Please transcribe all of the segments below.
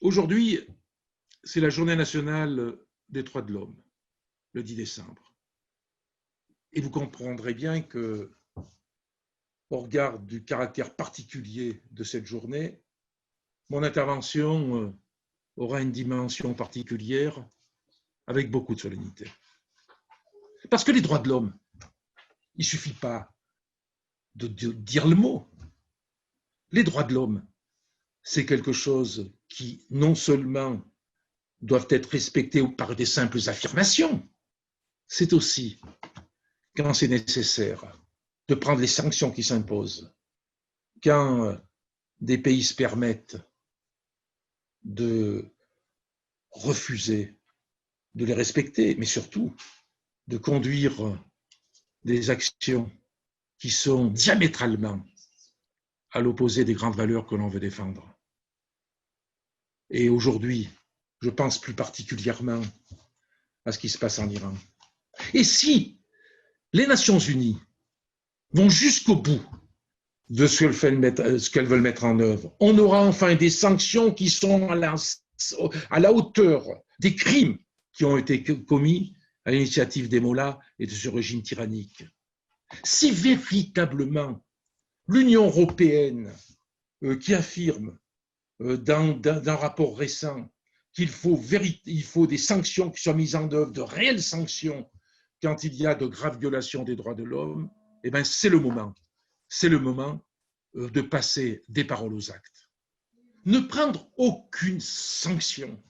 Aujourd'hui, c'est la journée nationale des droits de l'homme, le 10 décembre. Et vous comprendrez bien que, au regard du caractère particulier de cette journée, mon intervention aura une dimension particulière avec beaucoup de solennité. Parce que les droits de l'homme, il ne suffit pas de dire le mot. Les droits de l'homme, c'est quelque chose qui non seulement doivent être respectés par des simples affirmations, c'est aussi, quand c'est nécessaire, de prendre les sanctions qui s'imposent. Quand des pays se permettent de refuser de les respecter, mais surtout de conduire des actions qui sont diamétralement à l'opposé des grandes valeurs que l'on veut défendre. Et aujourd'hui, je pense plus particulièrement à ce qui se passe en Iran. Et si les Nations Unies vont jusqu'au bout de ce qu'elles veulent mettre en œuvre, on aura enfin des sanctions qui sont à la hauteur des crimes qui ont été commis à l'initiative des mollahs et de ce régime tyrannique. Si véritablement l'Union européenne, qui affirme dans un rapport récent qu'il faut des sanctions qui soient mises en œuvre, de réelles sanctions, quand il y a de graves violations des droits de l'homme, eh bien c'est le moment de passer des paroles aux actes. Ne prendre aucune sanction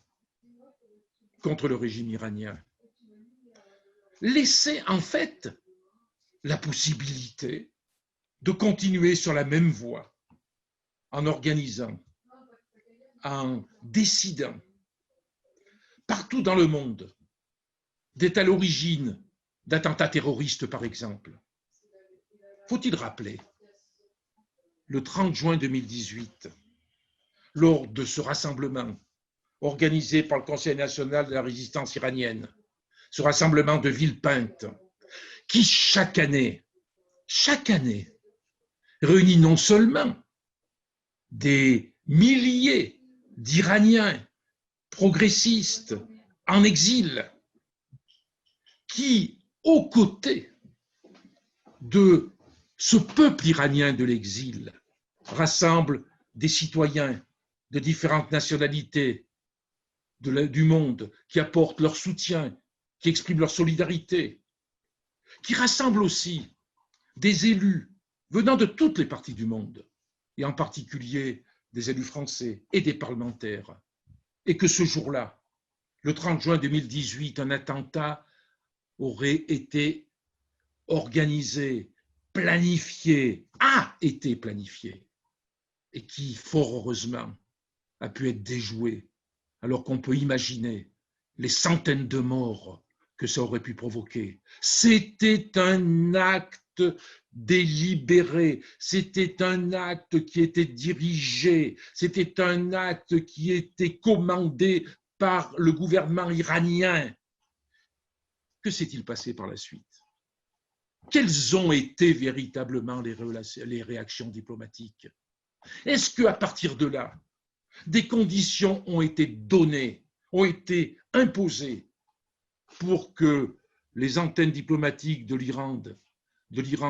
contre le régime iranien. Laisser en fait la possibilité de continuer sur la même voie en organisant, en décidant partout dans le monde d'être à l'origine d'attentats terroristes, par exemple. Faut-il rappeler, le 30 juin 2018, lors de ce rassemblement organisé par le Conseil national de la résistance iranienne, ce rassemblement de Villepinte, qui chaque année, réunit non seulement des milliers d'Iraniens progressistes en exil, qui, aux côtés de ce peuple iranien de l'exil, rassemble des citoyens de différentes nationalités du monde, qui apportent leur soutien, qui expriment leur solidarité, qui rassemble aussi des élus venant de toutes les parties du monde, et en particulier des élus français et des parlementaires, et que ce jour-là, le 30 juin 2018, un attentat aurait été organisé, a été planifié, et qui, fort heureusement, a pu être déjoué, alors qu'on peut imaginer les centaines de morts que ça aurait pu provoquer. C'était un acte délibéré, c'était un acte qui était dirigé, c'était un acte qui était commandé par le gouvernement iranien. Que s'est-il passé par la suite? Quelles ont été véritablement les réactions diplomatiques? Est-ce qu'à partir de là, des conditions ont été données, ont été imposées pour que les antennes diplomatiques de l'Iran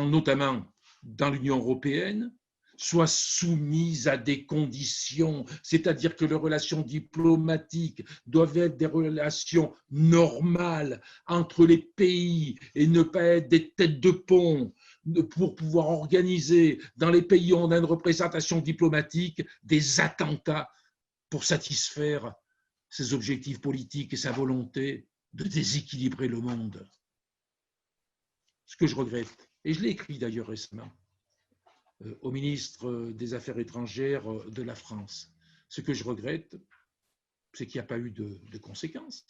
notamment dans l'Union européenne, soient soumises à des conditions, c'est-à-dire que les relations diplomatiques doivent être des relations normales entre les pays et ne pas être des têtes de pont pour pouvoir organiser dans les pays où on a une représentation diplomatique des attentats pour satisfaire ses objectifs politiques et sa volonté de déséquilibrer le monde. Ce que je regrette, et je l'ai écrit d'ailleurs récemment au ministre des Affaires étrangères de la France, ce que je regrette, c'est qu'il n'y a pas eu de conséquences,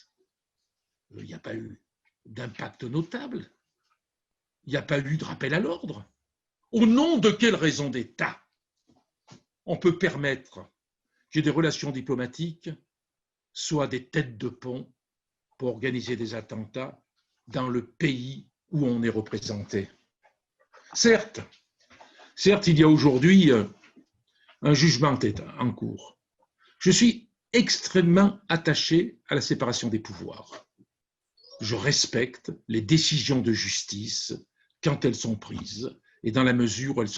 il n'y a pas eu d'impact notable, il n'y a pas eu de rappel à l'ordre. Au nom de quelle raison d'État on peut permettre que des relations diplomatiques soient des têtes de pont pour organiser des attentats dans le pays où on est représenté? Certes, il y a aujourd'hui un jugement en cours. Je suis extrêmement attaché à la séparation des pouvoirs. Je respecte les décisions de justice quand elles sont prises et dans la mesure où elles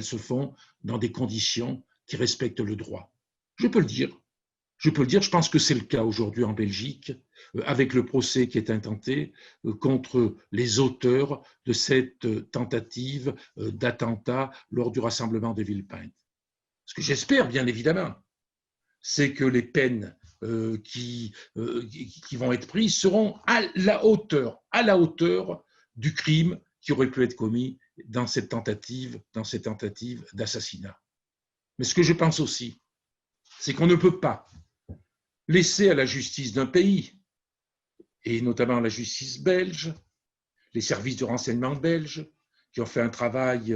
se font dans des conditions qui respectent le droit. Je peux le dire. Je pense que c'est le cas aujourd'hui en Belgique, avec le procès qui est intenté contre les auteurs de cette tentative d'attentat lors du rassemblement de Villepinte. Ce que j'espère, bien évidemment, c'est que les peines qui vont être prises seront à la hauteur du crime qui aurait pu être commis dans cette tentative d'assassinat. Mais ce que je pense aussi, c'est qu'on ne peut pas laisser à la justice d'un pays, et notamment à la justice belge, les services de renseignement belges, qui ont fait un travail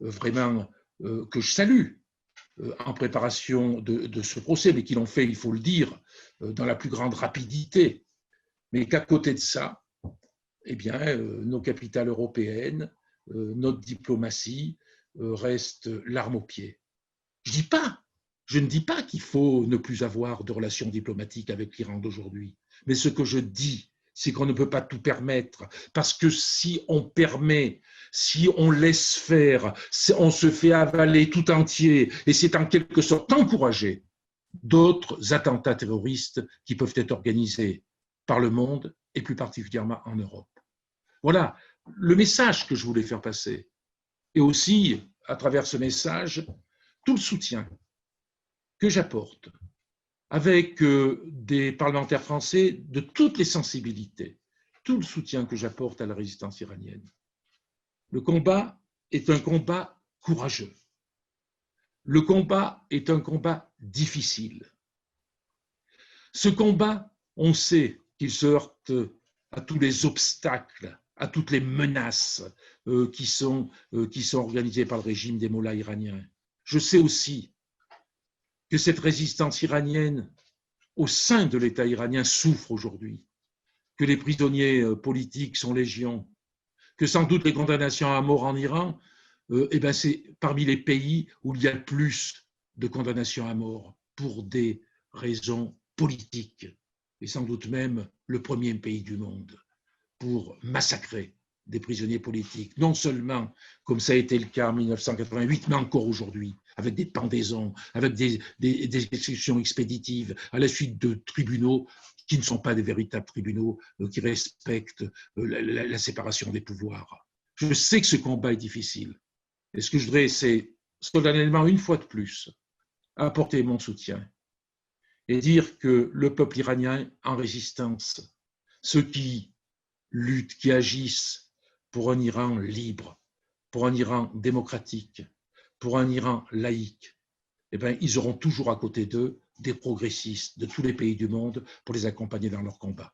vraiment que je salue, en préparation de ce procès, mais qui l'ont fait, il faut le dire, dans la plus grande rapidité. Mais qu'à côté de ça, eh bien, nos capitales européennes, notre diplomatie reste l'arme au pied. Je ne dis pas qu'il faut ne plus avoir de relations diplomatiques avec l'Iran d'aujourd'hui, mais ce que je dis, c'est qu'on ne peut pas tout permettre, parce que si on permet, si on laisse faire, on se fait avaler tout entier, et c'est en quelque sorte encourager d'autres attentats terroristes qui peuvent être organisés par le monde, et plus particulièrement en Europe. Voilà le message que je voulais faire passer. Et aussi, à travers ce message, tout le soutien que j'apporte avec des parlementaires français de toutes les sensibilités, tout le soutien que j'apporte à la résistance iranienne. Le combat est un combat courageux. Le combat est un combat difficile. Ce combat, on sait qu'il se heurte à tous les obstacles, à toutes les menaces qui sont organisées par le régime des mollahs iraniens. Je sais aussi que cette résistance iranienne au sein de l'État iranien souffre aujourd'hui, que les prisonniers politiques sont légion, que sans doute les condamnations à mort en Iran, c'est parmi les pays où il y a le plus de condamnations à mort pour des raisons politiques, et sans doute même le premier pays du monde pour massacrer des prisonniers politiques, non seulement comme ça a été le cas en 1988, mais encore aujourd'hui, avec des pendaisons, avec des exécutions expéditives à la suite de tribunaux qui ne sont pas des véritables tribunaux, qui respectent la séparation des pouvoirs. Je sais que ce combat est difficile. Et ce que je voudrais, c'est solennellement, une fois de plus, apporter mon soutien et dire que le peuple iranien en résistance, ceux qui luttent, qui agissent pour un Iran libre, pour un Iran démocratique, pour un Iran laïque, ils auront toujours à côté d'eux des progressistes de tous les pays du monde pour les accompagner dans leur combat.